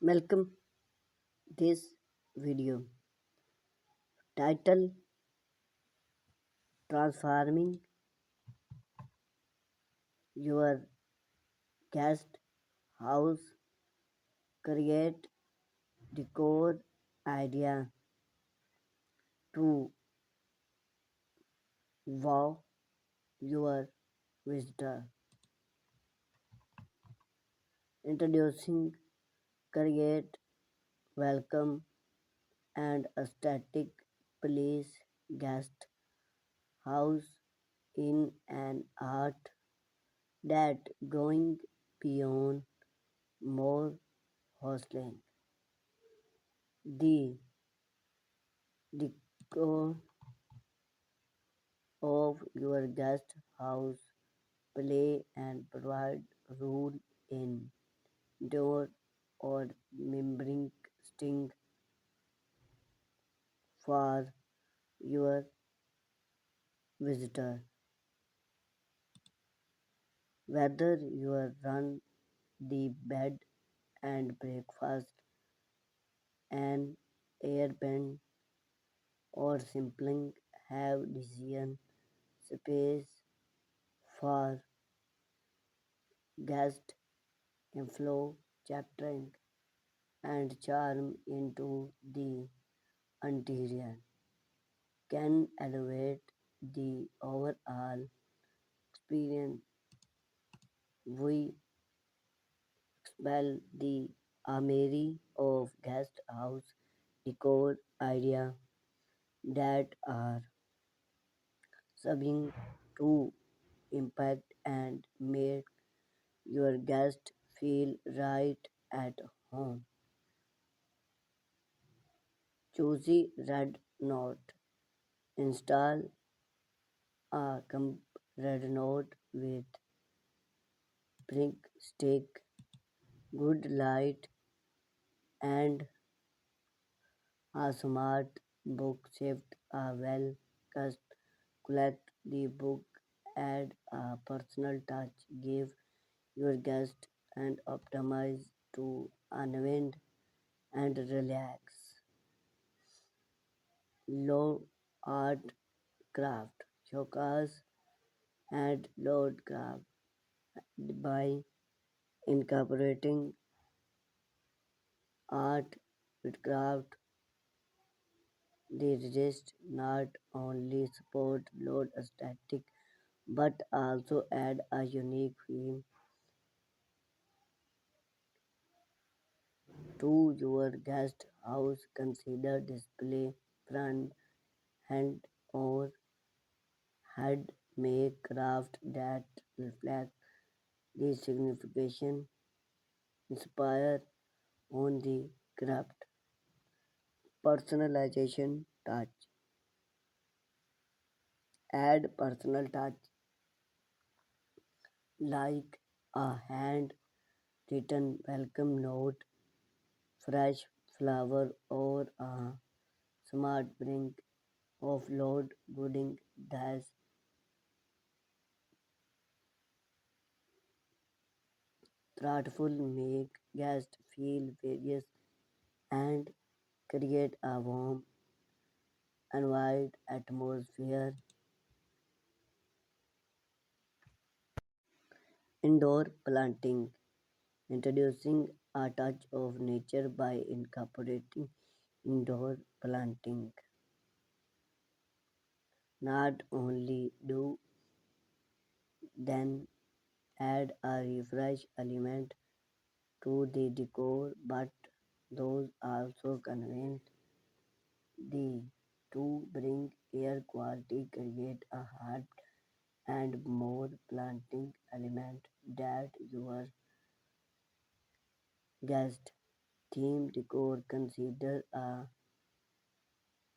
Welcome this video title transforming your guest house create decor idea to wow your visitor. Introducing create welcome and aesthetic place guest house in an art that going beyond more hostling. The decor of your guest house play and provide role in door or remembering sting for your visitor. Whether you run the bed and breakfast, an Airbnb, or simply have decision space for guest inflow, chaptering and charm into the interior can elevate the overall experience. We expel the armory of guest house decor idea that are serving to impact and make your guest feel right at home. Choosy red note. Install a red note with brick stick, good light, and a smart book shift a well cast collect the book, add a personal touch, give your guest and optimize to unwind and relax. Low art craft showcase and load craft by incorporating art with craft. The resist not only support load aesthetic but also add a unique feel to your guest house. Consider display front hand or head make craft that reflect the signification inspire on the craft. Personalization touch. Add personal touch like a hand written welcome note, fresh flower, or a smart brink of load gooding that's thoughtful make guests feel various and create a warm and wide atmosphere. Indoor planting. Introducing a touch of nature by incorporating indoor planting. Not only do then add a refresh element to the decor, but those also convey the to bring air quality, create a heart and more planting element that your guest theme decor consider a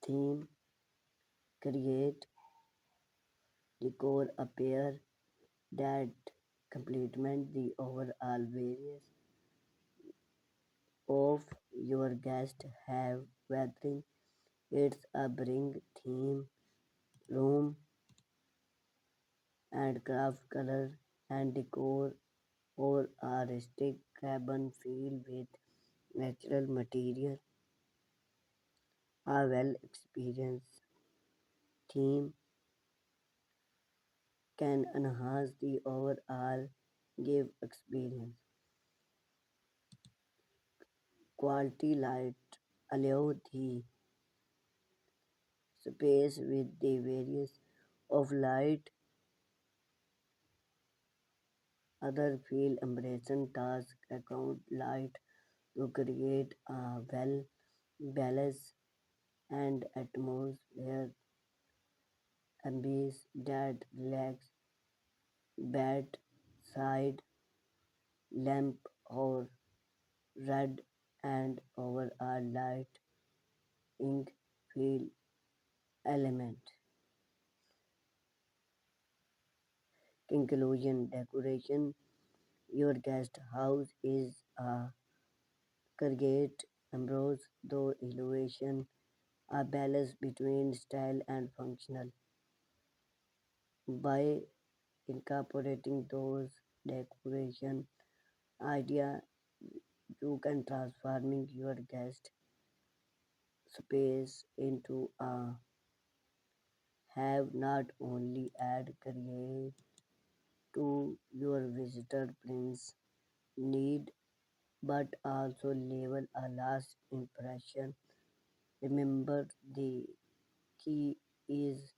theme create decor appear that complement the overall various of your guest have whether it's a bring theme room and craft color and decor or a rustic cabin feel with natural material, a well experienced theme can enhance the overall give experience. Quality light allow the space with the various of light other field embracing task account light to create a well balanced and atmosphere ambience that relax bedside lamp or red and overall light ink feel element. Conclusion decoration. Your guest house is a curate embrace though elevation, a balance between style and functional. By incorporating those decoration idea, you can transforming your guest space into a have not only add create to your visitor prince need but also leave a last impression. Remember, the key is